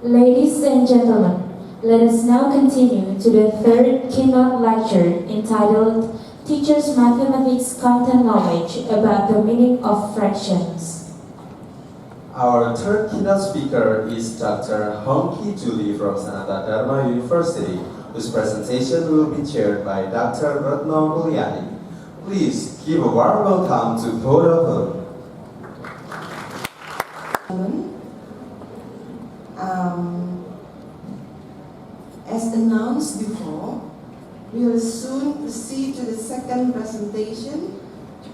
Ladies and gentlemen, let us now continue to the third keynote lecture entitled Teachers Mathematics Content Knowledge about the Meaning of Fractions. Our third keynote speaker is Dr. Hongki Julie from Sanata Dharma University, whose presentation will be chaired by Dr. Retno Mulyani. Please give a warm welcome to both of them. As announced before, we will soon proceed to the second presentation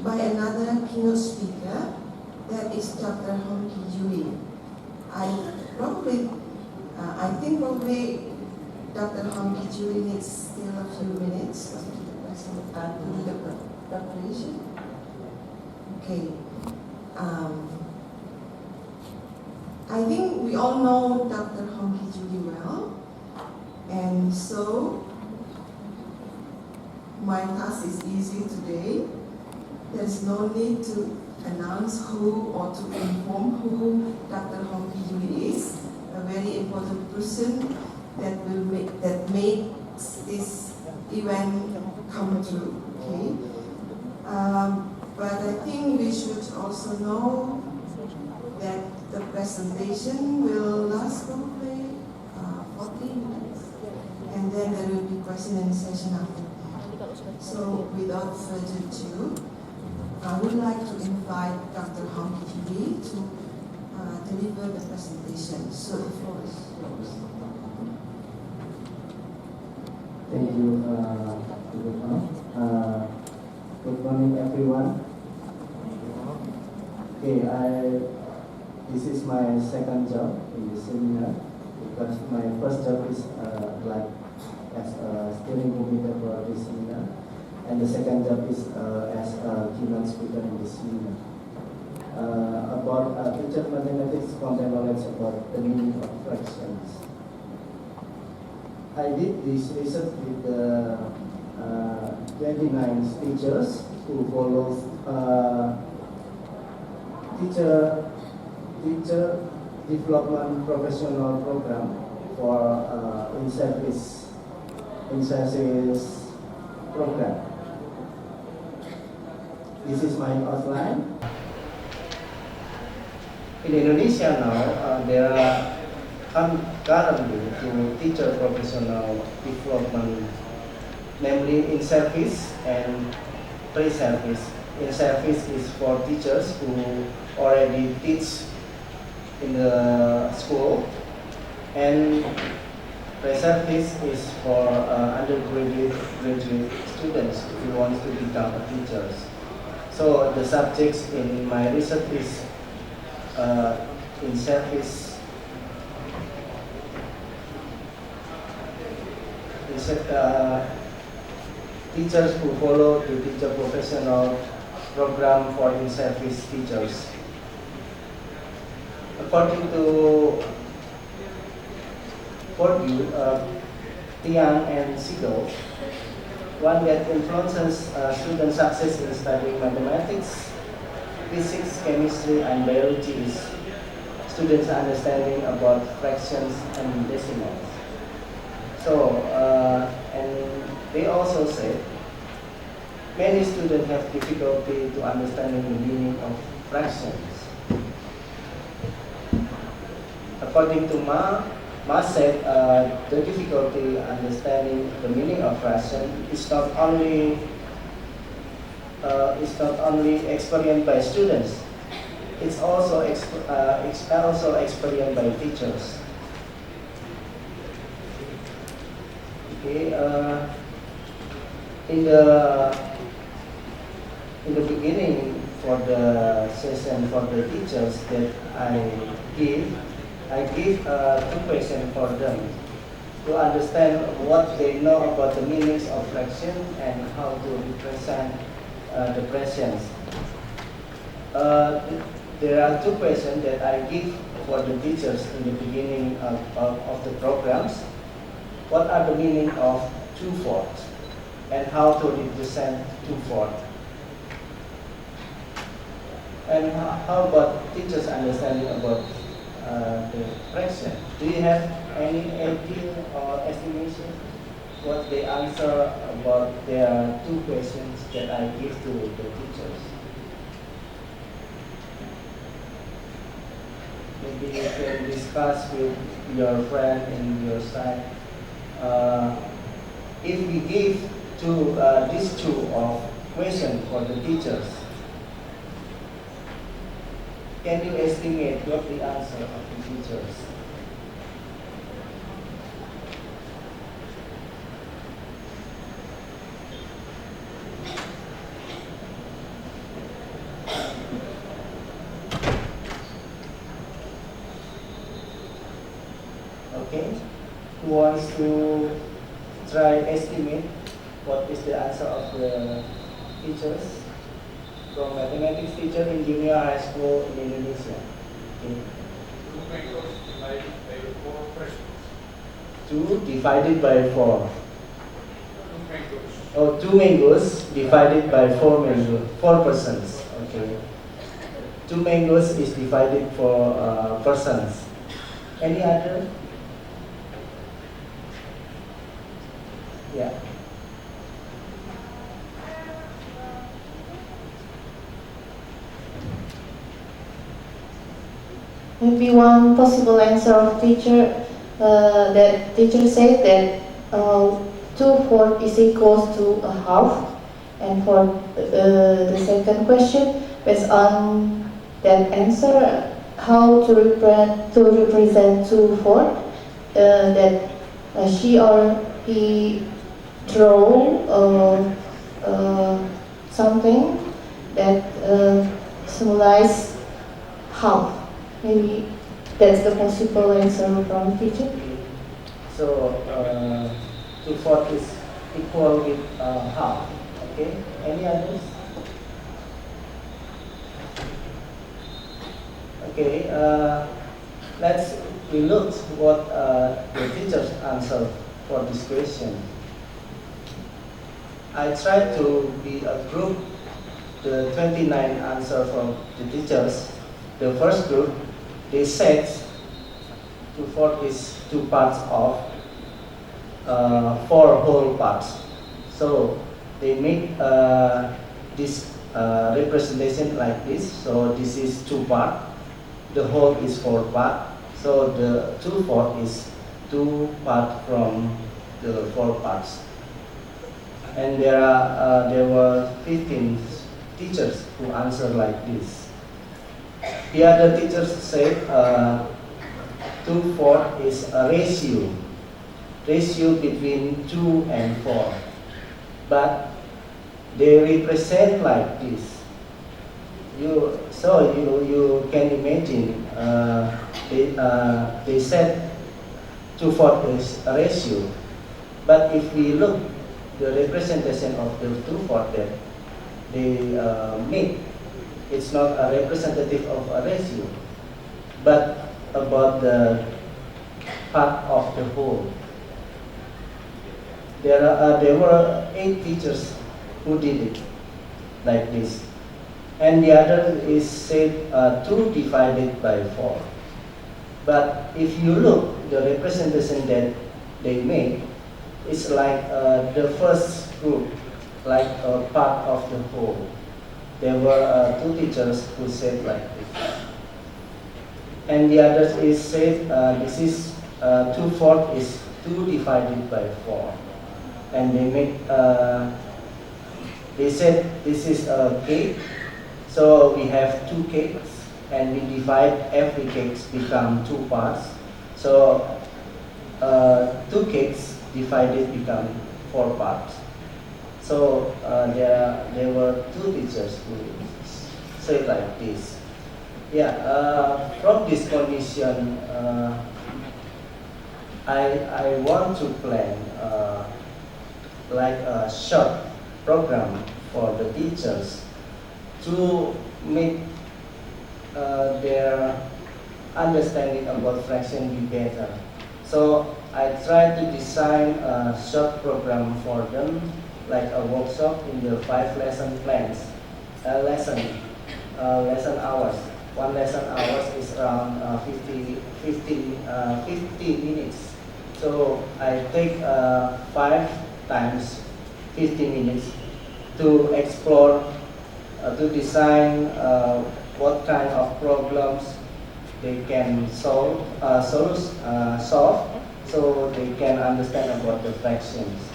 by another keynote speaker, that is Dr. Hongki Julie. I think probably Dr. Hongki Julie needs still a few minutes to do the preparation. Okay. I think we all know Dr. Hongki Julie well, and so my task is easy today. There's no need to announce who or to inform who Dr. Hongki Julie is, a very important person that makes this event come true. Okay, but I think we should also know that the presentation will last probably 40 minutes, and then there will be question and session after that. So without further ado, I would like to invite Dr. Hongki Julie to deliver the presentation. So the floor is yours. Thank you, good morning, everyone. Okay, this is my second job in the seminar, because my first job is as a steering committee for this seminar, and the second job is as a keynote speaker in this seminar. About teacher mathematics content knowledge about the meaning of fractions. I did this research with the 29 teachers who follow teacher development professional program for in-service program. This is my outline. In Indonesia now, there are currently two teacher professional development, namely in-service and pre-service. In-service is for teachers who already teach in the school, and pre-service is for undergraduate, graduate students who want to become teachers. So the subjects in my research is in-service, teachers who follow the teacher professional program for in-service teachers. According to Purdue, Tiang and Siegel, one that influences student success in studying mathematics, physics, chemistry, and biology is students' understanding about fractions and decimals. So, and they also say many students have difficulty to understanding the meaning of fractions. According to Ma said, the difficulty understanding the meaning of fraction is not only experienced by students; it's also experienced by teachers. Okay, in the beginning for the session for the teachers that I give two questions for them to understand what they know about the meanings of fraction and how to represent the fractions. There are two questions that I give for the teachers in the beginning of the programs. What are the meaning of 2/4 and how to represent 2/4? And how about teachers' understanding about the fraction. Do you have any idea or estimation what they answer about their two questions that I give to the teachers? Maybe you can discuss with your friend in your side. If we give these two of question for the teachers, can you estimate what the answer of the teachers? Okay, who wants to try estimate what is the answer of the teachers? From mathematics teacher in junior high school in Indonesia. Okay. 2 divided by 4. Oh, 2 mangoes divided by 4 mangoes. 4 persons. Okay. 2 mangoes is divided for persons. Any other? Yeah. Maybe one possible answer of teacher, that teacher said that 2/4 is equals to a half, and for the second question, based on that answer, how to represent 2/4, that she or he draw something that symbolize half. Maybe that's the possible answer from teacher. So 2/4 is equal with half. Okay. Any others? Okay. Let's look what the teachers answer for this question. I tried to be a group the 29 answer from the teachers. The first group, they said 2/4 is 2 parts of 4 whole parts. So they make this representation like this. So this is 2 parts. The whole is 4 parts. So the 2/4 is 2 parts from the 4 parts. And there were 15 teachers who answered like this. The other teachers said 2/4 is a ratio between 2 and 4. But they represent like this. You can imagine they said 2/4 is a ratio. But if we look the representation of the 2/4 that they make, it's not a representative of a ratio, but about the part of the whole. There were 8 teachers who did it like this, and the other is said 2 divided by 4. But if you look the representation that they make, it's like the first group, like a part of the whole. There were 2 teachers who said like this. And the others is said this is 2/4 is 2 divided by 4. And they said this is a cake. So we have 2 cakes and we divide every cake become 2 parts. So 2 cakes divided become 4 parts. So there were 2 teachers who said like this. Yeah, from this condition, I want to plan like a short program for the teachers to make their understanding about fraction be better. So I try to design a short program for them, like a workshop in the 5 lesson plans, lesson hours. one lesson hours is around 50 minutes. So I take 5 times 50 minutes to explore, to design what kind of problems they can solve, so they can understand about the fractions.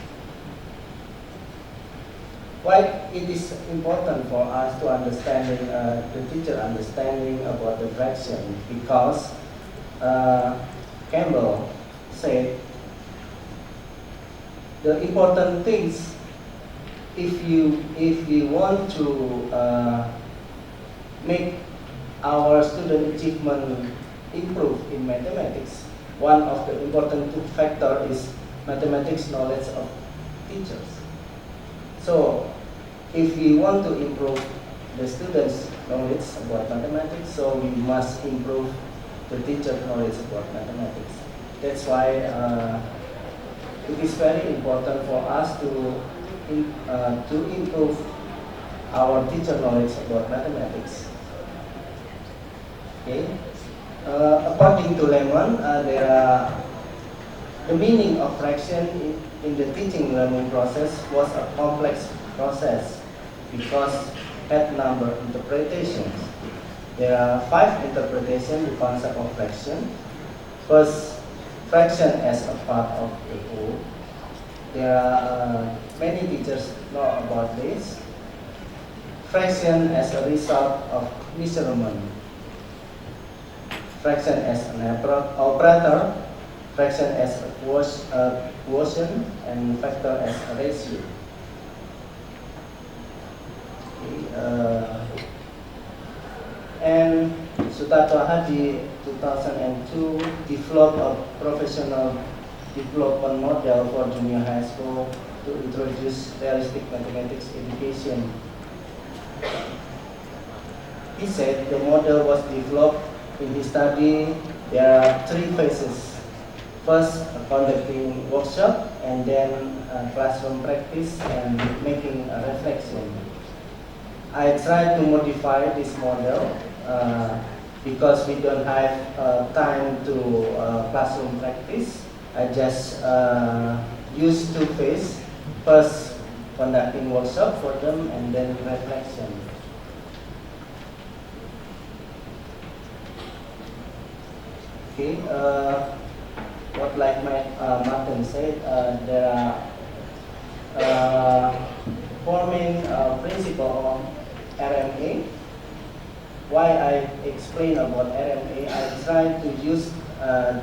Why it is important for us to understanding, the teacher understanding about the fraction? Because Campbell said the important things, if you want to make our student achievement improve in mathematics, one of the important factor is mathematics knowledge of teachers. So if we want to improve the students' knowledge about mathematics, so we must improve the teacher's knowledge about mathematics. That's why it is very important for us to improve our teacher knowledge about mathematics. Okay. According to Lemon, the meaning of fraction in the teaching learning process was a complex process because had number interpretations. There are 5 interpretations of the concept of fraction. First, fraction as a part of a whole. There are many teachers know about this. Fraction as a result of measurement. Fraction as an operator. Fraction as a quotient, and factor as a ratio. And Sutato Hadi 2002 developed a professional development model for junior high school to introduce realistic mathematics education. He said the model was developed in his study. There are 3 phases. First, conducting workshop, and then classroom practice and making a reflection. I tried to modify this model because we don't have time to classroom practice. I just use 2 phases. First, conducting workshop for them, and then reflection. Okay. What like Martin said, there are 4 main principles of RMA. Why I explain about RMA, I try to use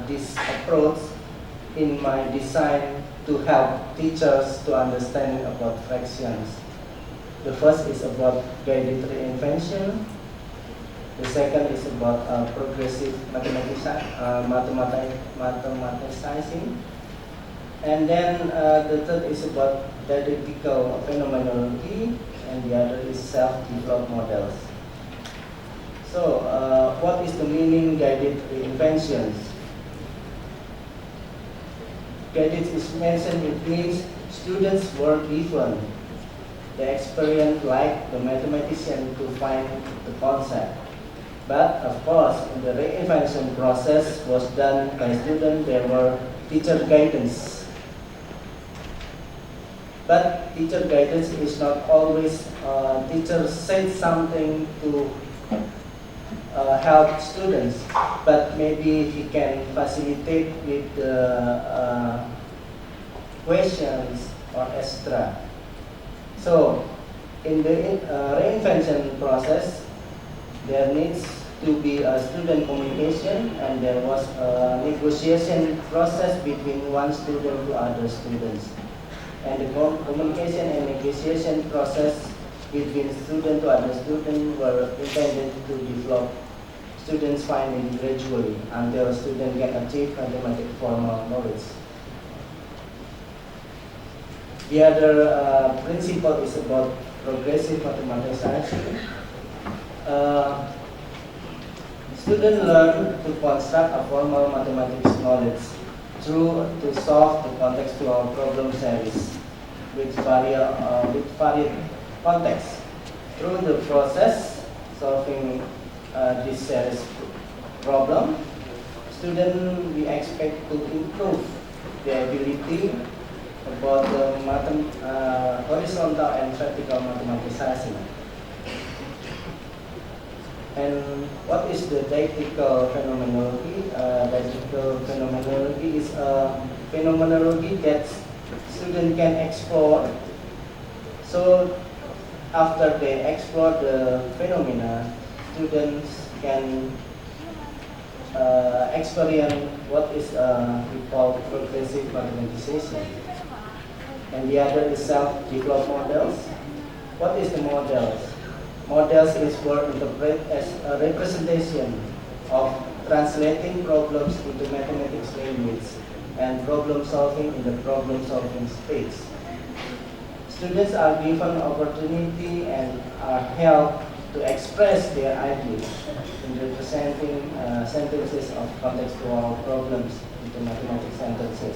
this approach in my design to help teachers to understand about fractions. The first is about guided reinvention. The second is about progressive mathematicizing. And then the third is about didactical phenomenology, and the other is self-developed models. So, what is the meaning guided reinventions? Guided is mentioned, it means students were given the experience like the mathematician to find the concept. But of course, in the reinvention process was done by students, there were teacher guidance. But teacher guidance is not always, teacher said something to help students, but maybe he can facilitate with the questions or extra. So, in the reinvention process, there needs to be a student communication, and there was a negotiation process between one student to other students. And the communication and negotiation process between student to other student were intended to develop students' finding gradually until students can achieve mathematical formal knowledge. The other principle is about progressive mathematization. Students learn to construct a formal mathematics knowledge through to solve the contextual problem series with varied contexts. Through the process, solving this series problem, students we expect to improve their ability about the horizontal and vertical mathematization. And what is the dialectical phenomenology? Dialectical phenomenology is a phenomenology that students can explore. So after they explore the phenomena, students can experience what is we call progressive mathematization. And the other is self-developed models. What is the models? Models is were interpreted as a representation of translating problems into mathematics language and problem solving in the problem solving space. Students are given opportunity and are helped to express their ideas in representing sentences of contextual problems into mathematics sentences,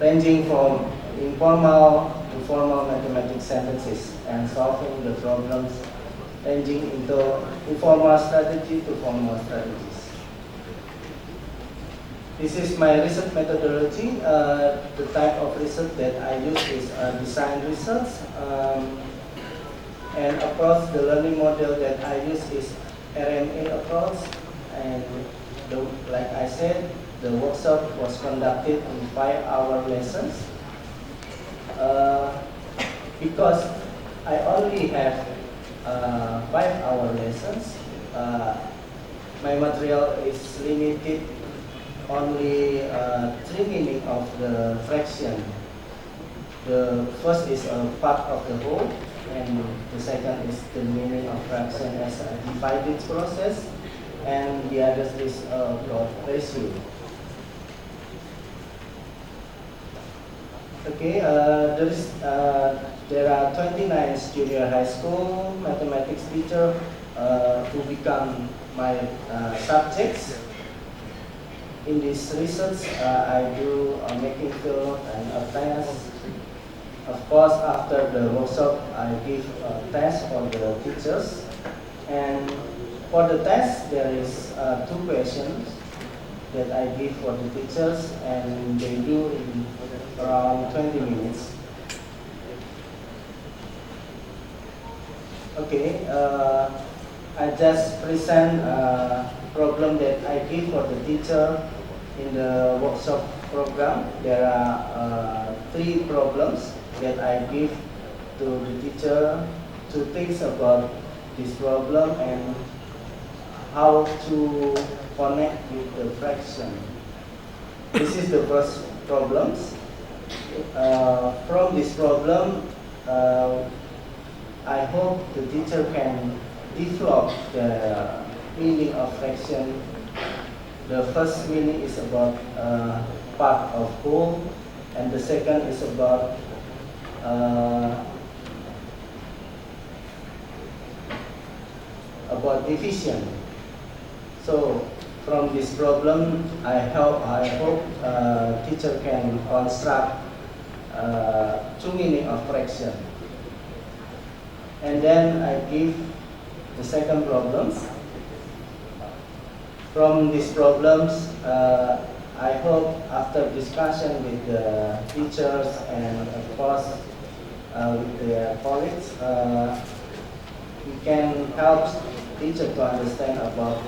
ranging from informal to formal mathematics sentences and solving the problems ranging into informal strategy to formal strategies. This is my research methodology. The type of research that I use is design research. And approach, the learning model that I use is RMA approach. And like I said, the workshop was conducted in 5-hour lessons. Because I only have 5-hour lessons, my material is limited only 3 meaning of the fraction. The first is a part of the whole, and the second is the meaning of fraction as a divided process, and the other is a broad ratio. Okay, there are 29 junior high school mathematics teachers who become my subjects. In this research, I do making field note and a test. Of course, after the workshop, I give a test for the teachers. And for the test, there is 2 questions that I give for the teachers, and they do in around 20 minutes. Okay, I just present a problem that I give for the teacher in the workshop program. There are 3 problems that I give to the teacher to think about this problem and how to connect with the fraction. This is the first problems. From this problem, I hope the teacher can develop the meaning of fraction. The first meaning is about part of whole, and the second is about division. So from this problem, I hope teacher can construct 2 meaning of fraction. And then I give the second problems. From these problems, I hope after discussion with the teachers and of course with their colleagues, we can help teacher to understand about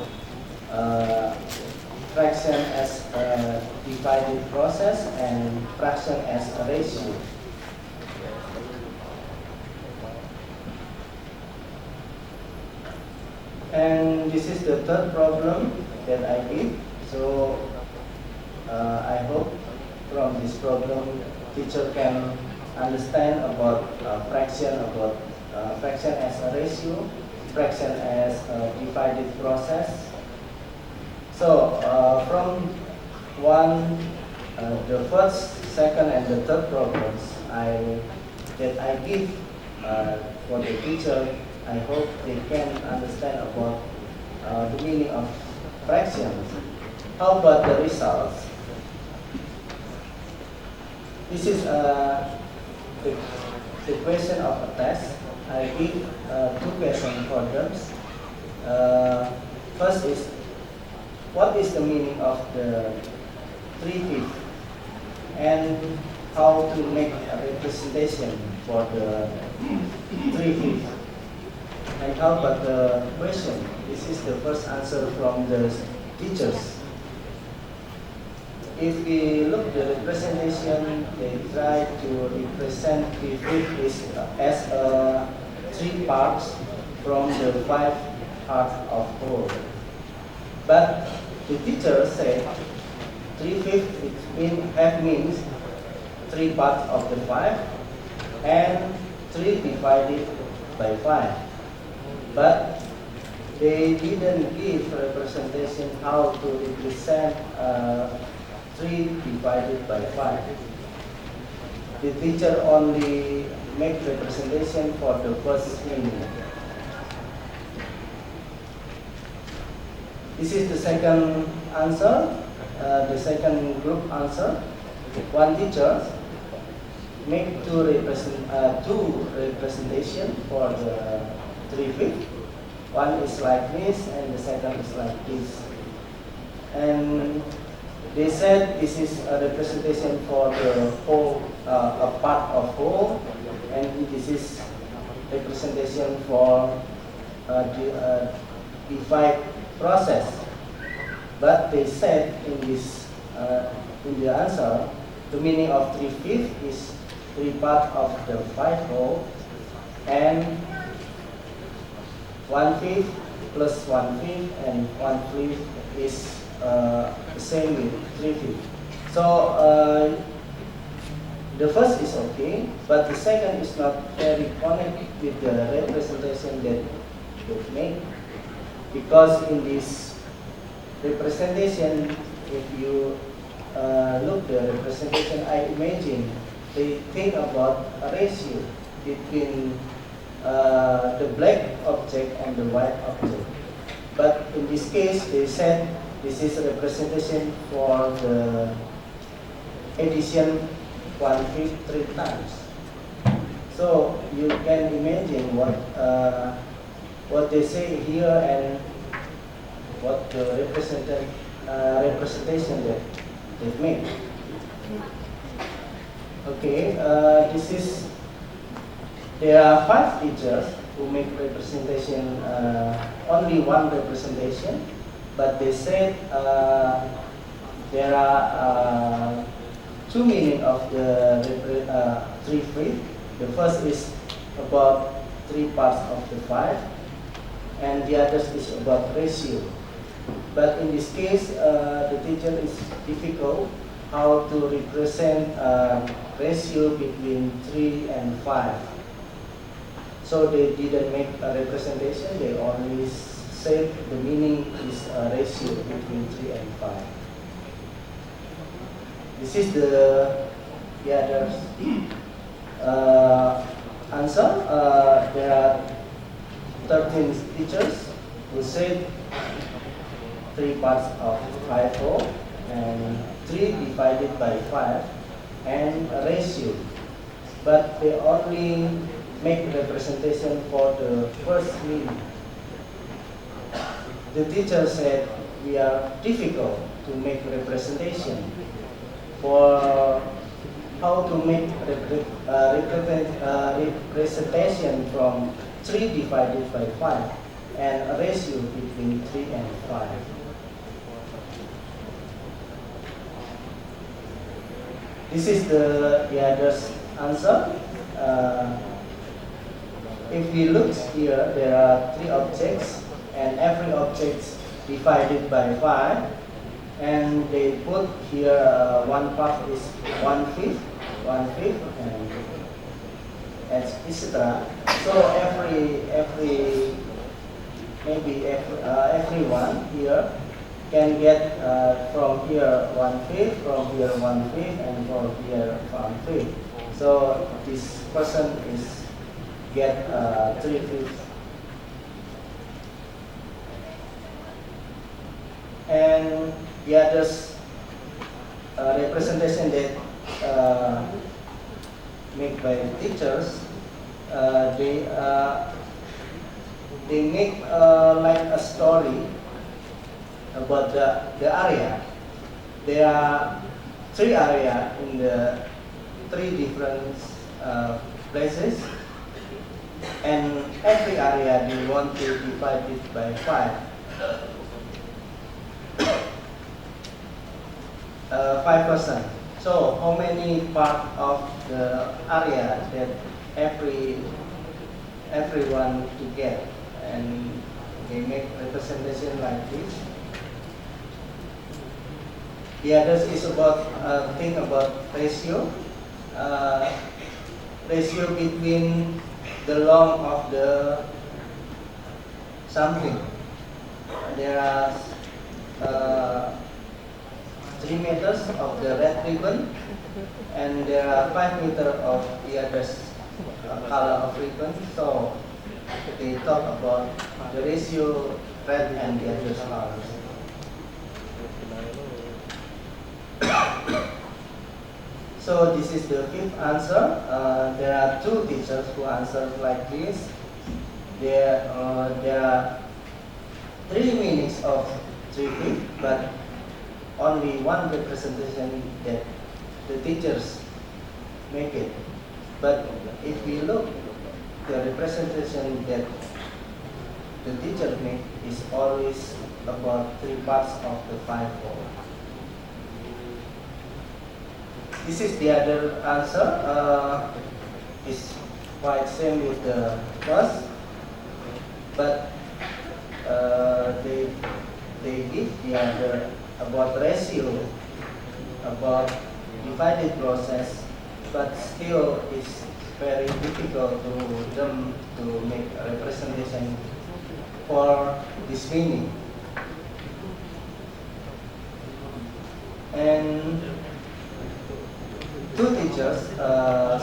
fraction as a divided process and fraction as a ratio. And this is the third problem that I give. So I hope from this problem teacher can understand about fraction as a ratio, fraction as a divided process. So from the first, second, and the third problems that I give for the teacher, I hope they can understand about the meaning of fractions. How about the results? This is the question of a test. I give 2 questions for them. First is, what is the meaning of the 3/5 and how to make a representation for the 3/5? And how about the question? This is the first answer from the teachers. If we look the representation, they try to represent 3/5 as 3 parts from the 5 parts of whole. But the teacher said 3/5 means 3 parts of the 5 and 3 divided by 5. But they didn't give representation how to represent 3 divided by 5. The teacher only make representation for the first meaning. This is the second answer, the second group answer. One teacher make two representation for the 3/5. One is like this and the second is like this. And they said this is a representation for the whole, a part of whole, and this is representation for the divide process. But they said in this, in the answer, the meaning of 3/5 is 3 parts of the 5 whole, and 1/5 plus 1/5 and 1/5 is the same with 3/5. So the first is okay, but the second is not very connected with the representation that they make, because in this representation, if you look the representation, I imagine they think about a ratio between the black object and the white object. But in this case, they said this is a representation for the addition 1/5 3 times. So you can imagine what they say here and what the representation that they make. Okay, this is. There are 5 teachers who make representation, only one representation, but they said there are 2 meaning of the 3/5. The first is about 3 parts of the 5, and the others is about ratio. But in this case, the teacher is difficult how to represent ratio between 3 and 5. So they didn't make a representation, they only said the meaning is a ratio between 3 and 5. This is the other answer. There are 13 teachers who said 3 parts of 5 whole and 3 divided by 5 and a ratio. But they only make representation for the first meaning. The teacher said we are difficult to make representation for how to make representation from 3 divided by 5 and a ratio between 3 and 5. This is the other answer. If we look here, there are 3 objects, and every object divided by 5, and they put here one part is 1/5, and etc. So everyone here can get from here 1/5, from here 1/5, and from here 1/5. So this person is get 3/5. And the others representation that made by teachers, they make like a story about the area. There are 3 areas in the 3 different places, and every area they want to divide it by 5. 5%. So how many part of the area that everyone to get, and they make representation like this. The others is about think about ratio, ratio between the long of the something. There are 3 meters of the red ribbon, and there are 5 meters of the other color of ribbon. So they talk about the ratio red and the other colors. So this is the 5th answer. There are 2 teachers who answered like this. There are 3 meanings of 3/5, but only 1 representation that the teachers make it. But if we look, the representation that the teacher make is always about 3 parts of the 5 whole. This is the other answer. It's quite same with the first, but they give the other about ratio, about divided process, but still it's very difficult to them to make a representation for this meaning. And 2 teachers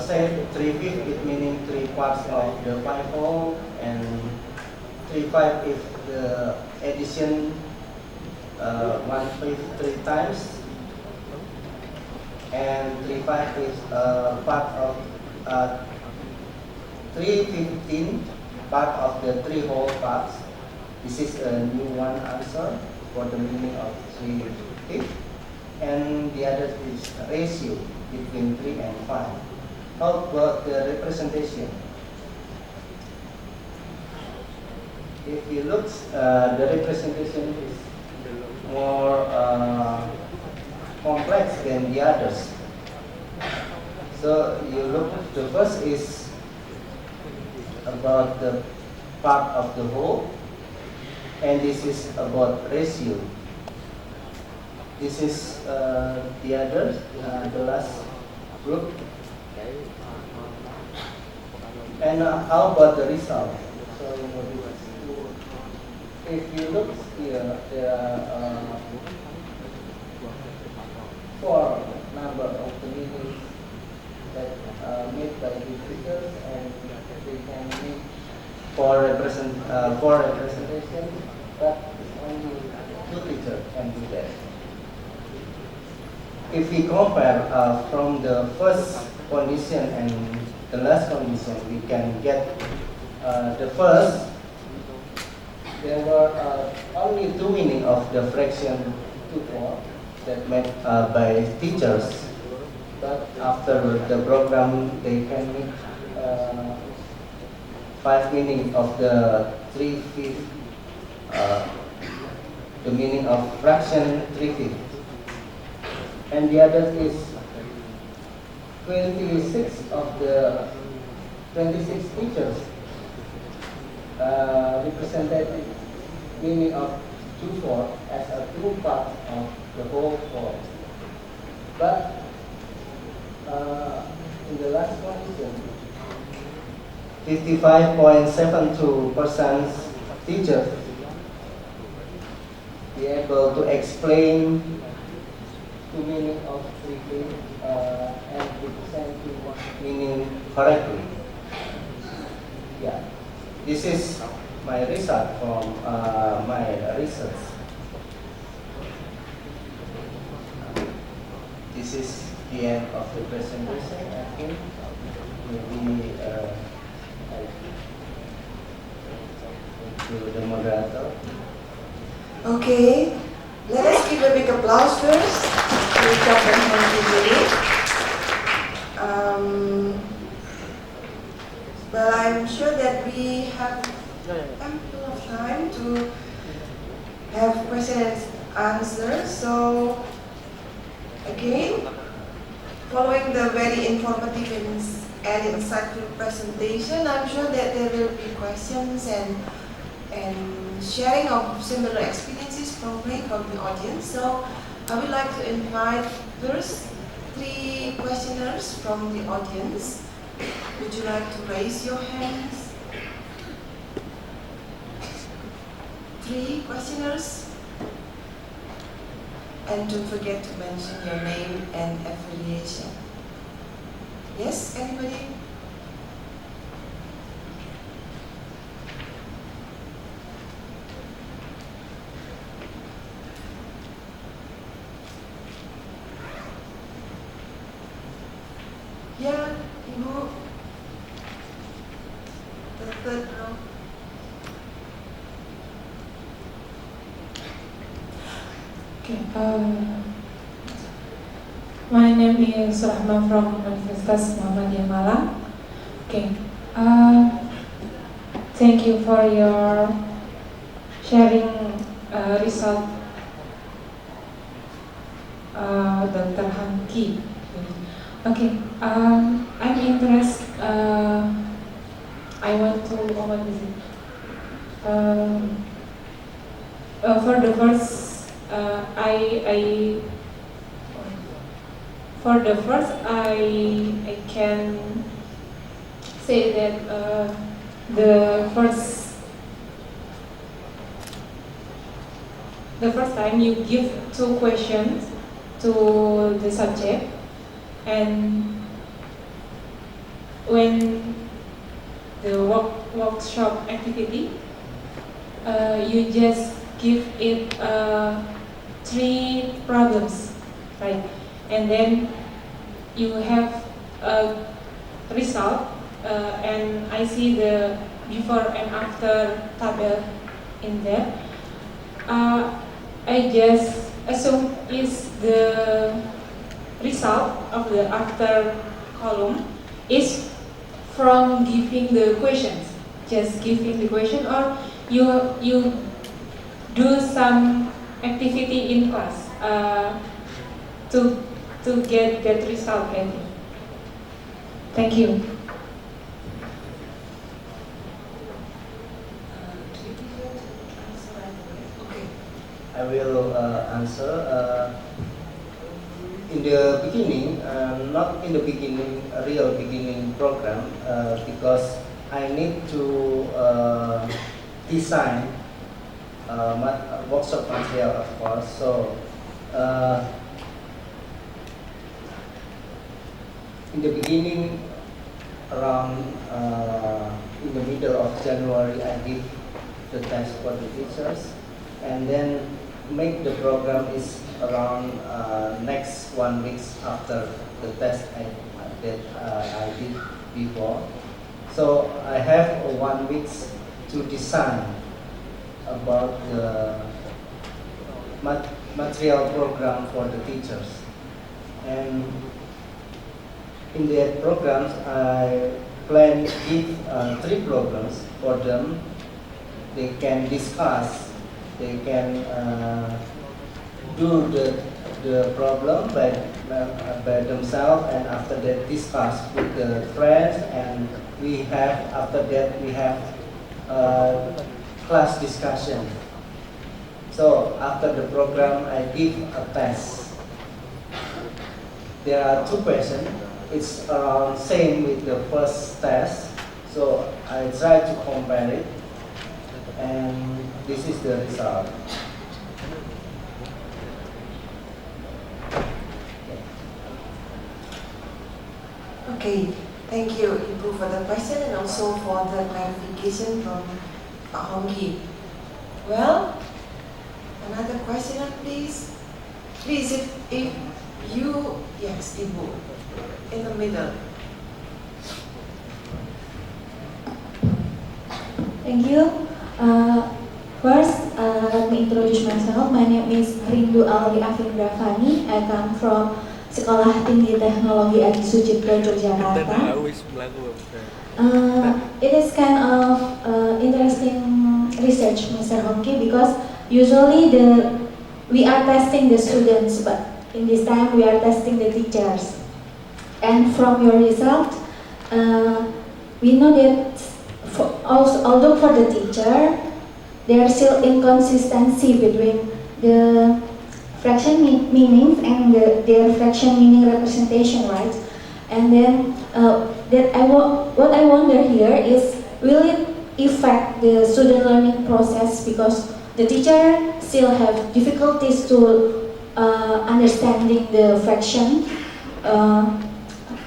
said 3/5 it meaning 3 parts of the 5 whole, and 3/5 if the addition 1/5 3 times, and 3/5 is part of 3/15 part of the 3 whole parts. This is a new one answer for the meaning of 3/5, and the other is ratio between 3 and 5. How about the representation? If you look, the representation is more complex than the others. So you look, the first is about the part of the whole, and this is about ratio. This is the others, the last group. And how about the result? So if you look here, there are 4 number of the meanings that are made by the figures, and they can make 4 representation, but only 2 teachers can do that. If we compare from the first condition and the last condition, we can get the first. There were only 2 meaning of the fraction 2/4 that made by teachers, but after the program they can make 5 meaning of the 3/5, the meaning of fraction 3/5, and the other is 26 of the 26 teachers represented meaning of 2/4 as a 2 part of the whole 4. But in the last condition, 55.72% teachers be able to explain the meaning of 3/5 and represent the meaning correctly. Yeah, this is my result from my research. This is the end of the presentation. I think maybe to the moderator. Okay, let us give a big applause first to Dr. Hongki Julie. Well, I'm sure that we have ample of time to have question and answer. So, again, following the very informative and insightful presentation, I'm sure that there will be questions and sharing of similar experiences probably from the audience. So I would like to invite first 3 questioners from the audience. Would you like to raise your hands? 3 questioners. And don't forget to mention your name and affiliation. Yes, anybody? Yeah, Ibu. The third row. Okay, my name is Rahma from Universitas Muhammadiyah Malang. Okay, thank you for your sharing result, Dr. Hongki. Okay, I'm interested. I want to what is it? For the first, I can say that the first time you give 2 questions to the subject, and when the workshop activity, you just give it 3 problems, right? And then you have a result, and I see the before and after table in there. I just assume is the result of the after column is from giving the questions, just giving the question, or you do some activity in class to get that result ready. Thank you. Okay. I will answer. In the beginning, not in the beginning, a real beginning program, because I need to design workshop material, of course. So, in the beginning, around in the middle of January, I give the test for the teachers, and then make the program is around next 1 week after the test that I did before. So I have 1 week to design about the material program for the teachers. And in that programs, I plan to give 3 programs for them. They can discuss, they can do the problem by themselves, and after that discuss with the friends, and we have after that we have class discussion. So after the program, I give a test. There are 2 questions. It's around same with the first test. So I try to compare it, and this is the result. Okay, thank you, Ibu, for the question and also for the clarification from Pak Hongki. Well, another question, please. Please, if you, yes, Ibu, in the middle. Thank you. First, let me introduce myself. My name is Rindu Alwi Afindravani. I come from Sekolah Tinggi Teknologi Adi Sucipto, Yogyakarta. It is kind of interesting research, Mr. Hongki, because usually we are testing the students, but in this time we are testing the teachers. And from your result, we know that although for the teacher, there is still inconsistency between the fraction meanings and their fraction meaning representation, right? And then what I wonder here is, will it affect the student learning process because the teacher still have difficulties to understanding the fraction?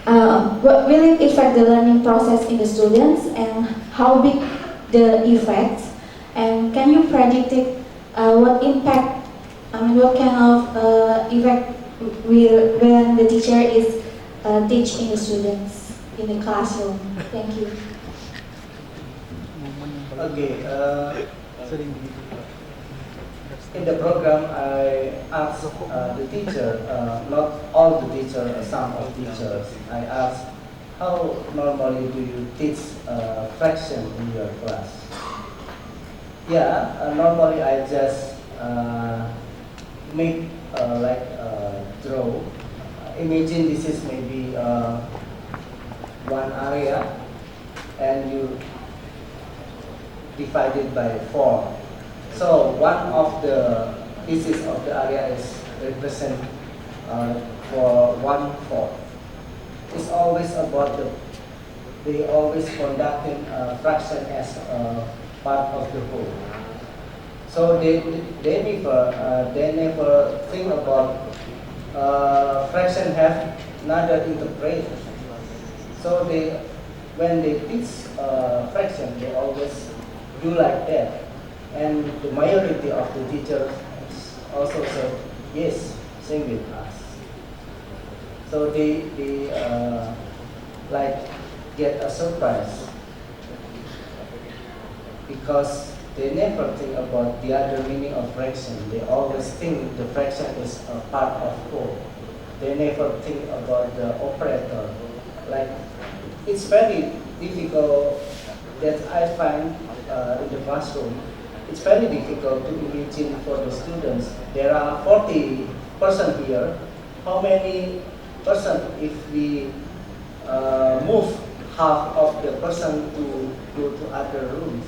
Will it affect the learning process in the students, and how big the effects? And can you predict it, what impact, what kind of effect when the teacher is teaching the students in the classroom? Thank you. Okay. In the program, I asked the teacher, not all the teachers, some of teachers, I asked, how normally do you teach fraction in your class? Yeah, normally I just make draw. Imagine this is maybe one area, and you divide it by 4. So one of the pieces of the area is represent for 1/4. It's always about they always conducting fraction as part of the whole. So they never think about fraction have another interpretation. So when they teach fraction, they always do like that. And the majority of the teachers also said, yes, same with us. So they get a surprise because they never think about the other meaning of fraction. They always think the fraction is a part of whole. They never think about the operator. Like, it's very difficult that I find in the classroom. It's very difficult to imagine for the students. There are 40 persons here. How many persons if we move half of the person to go to other rooms?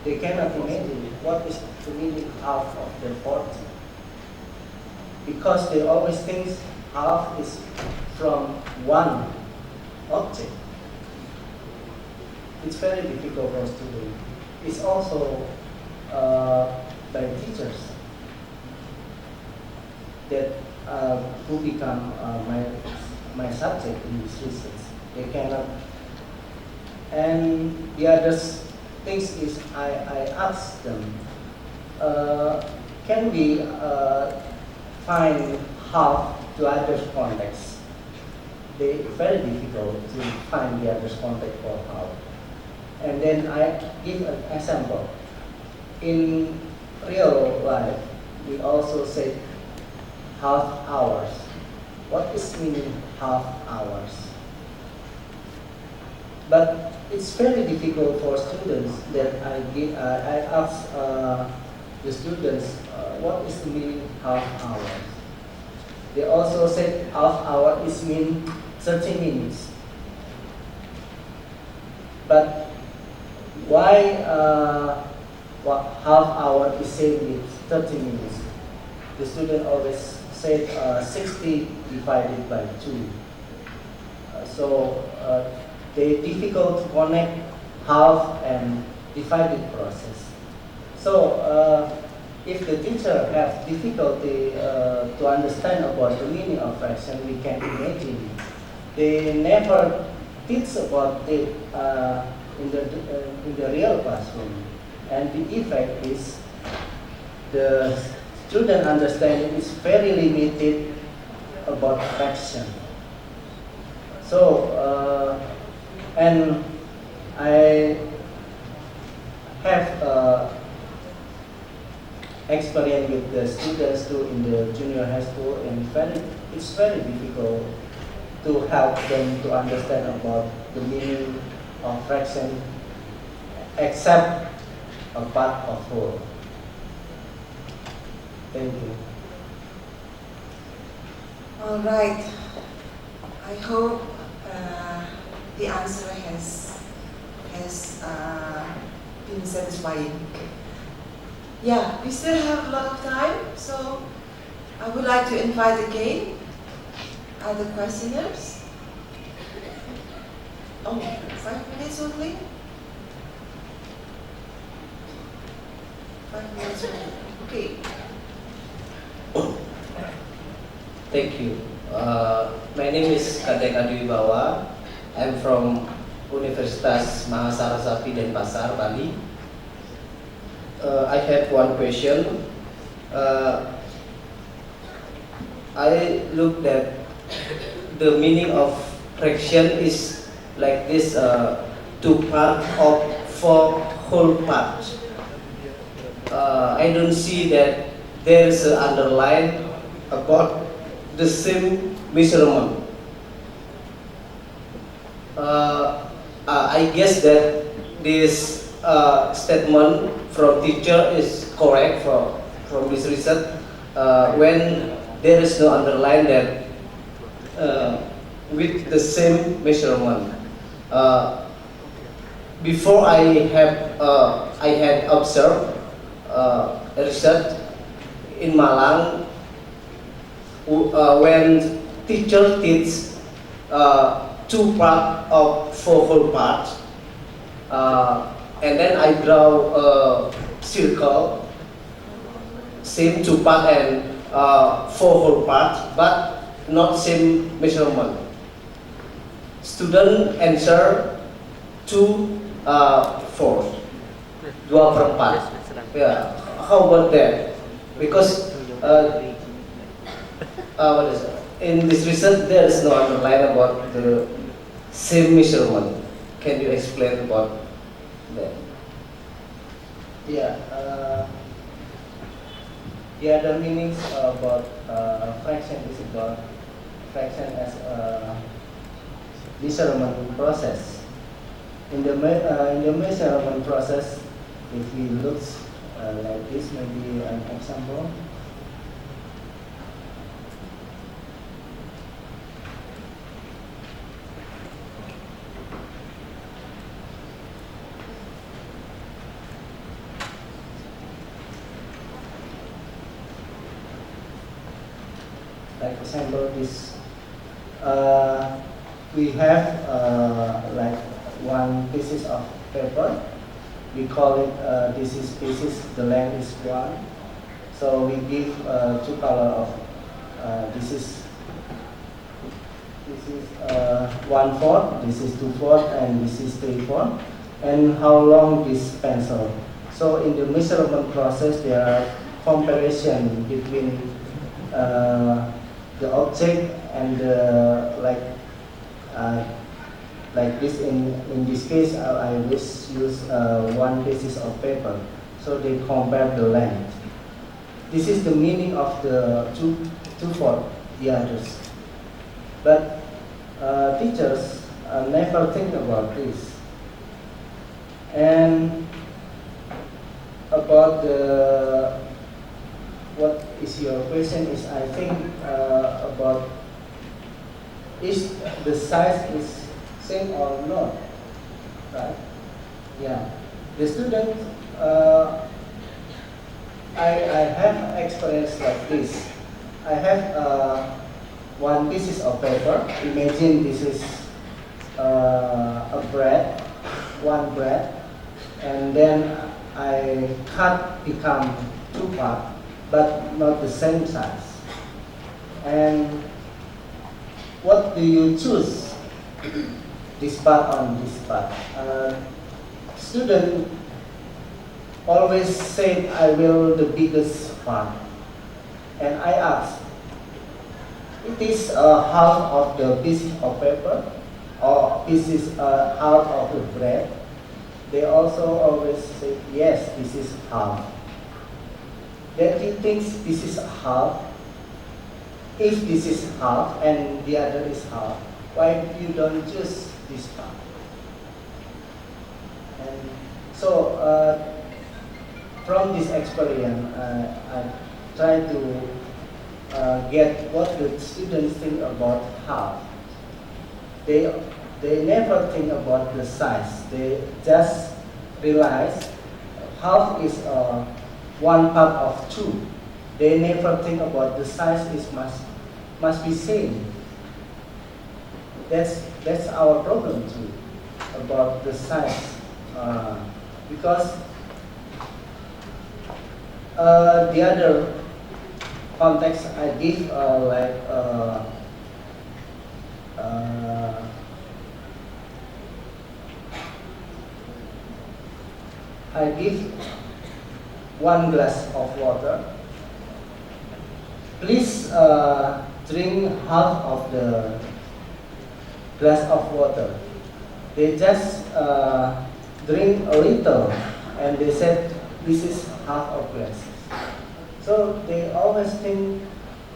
They cannot imagine what is the meaning half of the 40. Because they always think half is from one object. It's very difficult for students. It's also by teachers that who become my subject in this research. They cannot. And the other things is I ask them, can we find half to other context? They very difficult to find the other context for half. And then I give an example. In real life, we also say half hours. What is meaning half hours? But it's very difficult for students that I ask the students, what is the meaning half hours? They also said half hour is mean 30 minutes. But why half hour is said with 30 minutes? The student always said 60 divided by 2. So they difficult to connect half and divided process. So if the teacher have difficulty to understand about the meaning of fraction, we can imagine they never teach about it in the real classroom. And the effect is the student understanding is very limited about fraction. So, and I have experience with the students too in the junior high school, and it's very difficult to help them to understand about the meaning of fraction, except a part of whole. Thank you. All right. I hope the answer has been satisfying. Yeah, we still have a lot of time, so I would like to invite again other questioners. Oh, 5 minutes only? 5 minutes only. Okay. Thank you. My name is Kadek Adiwibawa. I'm from Universitas Mahasarasati Denpasar, Bali. I have one question. I looked at the meaning of fraction is like this: two part of four whole parts. I don't see that there is an underline about the same measurement. I guess that this statement from teacher is correct from this research when there is no underline that with the same measurement. Before I had observed research in Malang when teacher teach two part of four whole parts, and then I draw a circle, same two part and four whole parts, but not same measurement. Student answer 2/4, 2/4. Yeah, how about that? Because what is it? In this research there is no underline about the same measurement. Can you explain about that? Yeah, the meanings about fraction is about fraction as a measurement process. In the measurement process, if we look like this, maybe an example. Like example, this we have like one pieces of paper. We call it this is pieces. The length is 1. So we give two color of this is 1/4. This is 2/4, and this is 3/4. And how long this pencil? So in the measurement process, there are comparison between the object and like this. In this case, I just use one pieces of paper, so they compare the length. This is the meaning of the 2/4 diameters. But teachers never think about this. And about what is your question is, I think about is the size is same or not, right? Yeah, the student I have experience like this. I have one pieces of paper. Imagine this is a bread, one bread, and then I cut become two parts, but not the same size. And what do you choose? This part on this part. Student always say I will the biggest part, and I ask, it is half of the piece of paper, or this is half of the bread. They also always say yes, this is half. that you think this is half. If this is half and the other is half, why you don't choose this part? And so from this experience, I try to get what the students think about half. They never think about the size. They just realize half is one part of two. They never think about the size is must be same. That's our problem too, about the size, because the other context I give I give 1 glass of water. Please drink half of the glass of water. They just drink a little and they said this is half of glass. So they always think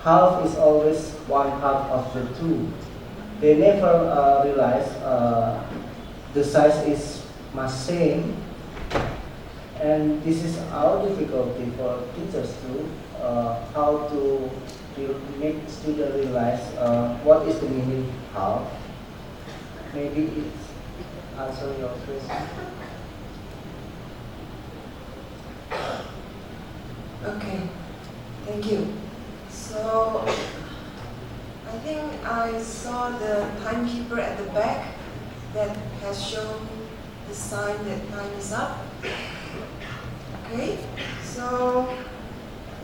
half is always one half of the two. They never realize the size is must same. And this is our difficulty for teachers too, how to make students realize what is the meaning half. Maybe it answer your question. Okay, thank you. So, I think I saw the timekeeper at the back that has shown the sign that time is up. Okay, so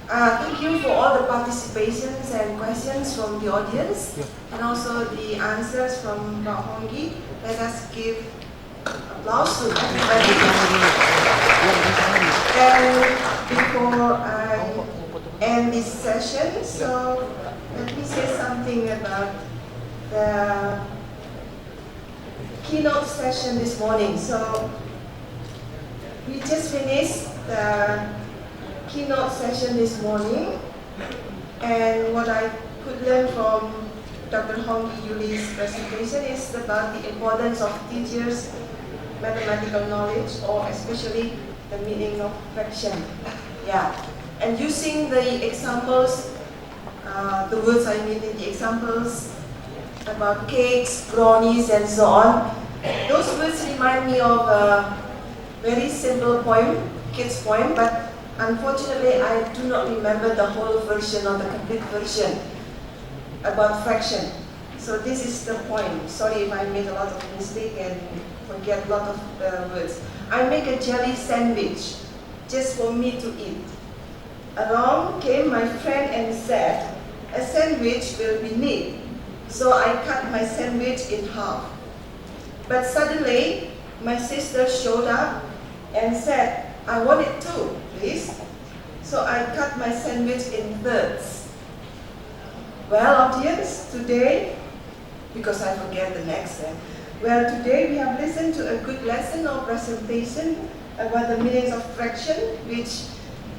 thank you for all the participations and questions from the audience, and also the answers from Pak Hongki. Let us give applause to everybody. And before I end this session, so let me say something about the keynote session this morning. So we just finished the keynote session this morning, and what I could learn from Dr. Hongki Julie's presentation is about the importance of teachers' mathematical knowledge, or especially the meaning of fraction. Yeah, and using the examples, the words I mean in the examples about cakes, brownies, and so on. Those words remind me of a very simple poem, kid's poem, but unfortunately I do not remember the whole version or the complete version about fraction. So this is the point. Sorry if I made a lot of mistake and forget a lot of words. I make a jelly sandwich just for me to eat. Along came my friend and said, a sandwich will be neat. So I cut my sandwich in half. But suddenly my sister showed up and said, I want it too, please. So I cut my sandwich in thirds. Well, audience, today, because I forget the next well, today we have listened to a good lesson or presentation about the meanings of fraction, which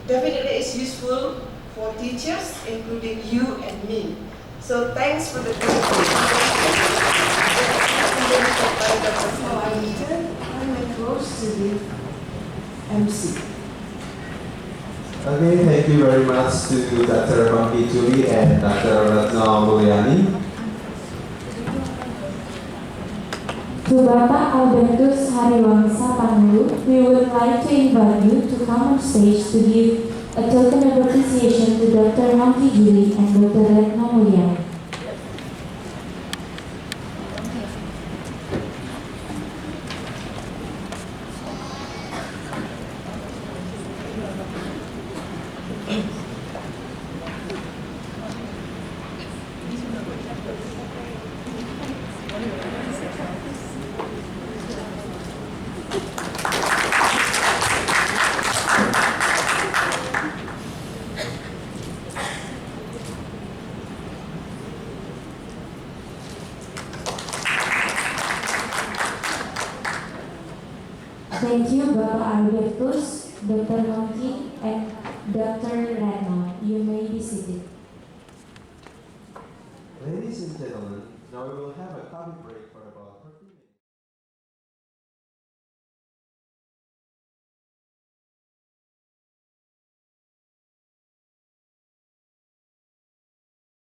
definitely is useful for teachers, including you and me. So thanks for the I'm close to the M.Si. Okay, thank you very much to Dr. Hongki Julie and Dr. Retno Mulyani. To Bapak Albertus Hariwangsa Panulu, we would like to invite you to come on stage to give a token of appreciation to Dr. Hongki Julie and Dr. Retno Mulyani. Thank you, Bapak Albertus, Dr. Hongki, and Dr. Rana, you may be seated. Ladies and gentlemen, now we will have a coffee break for about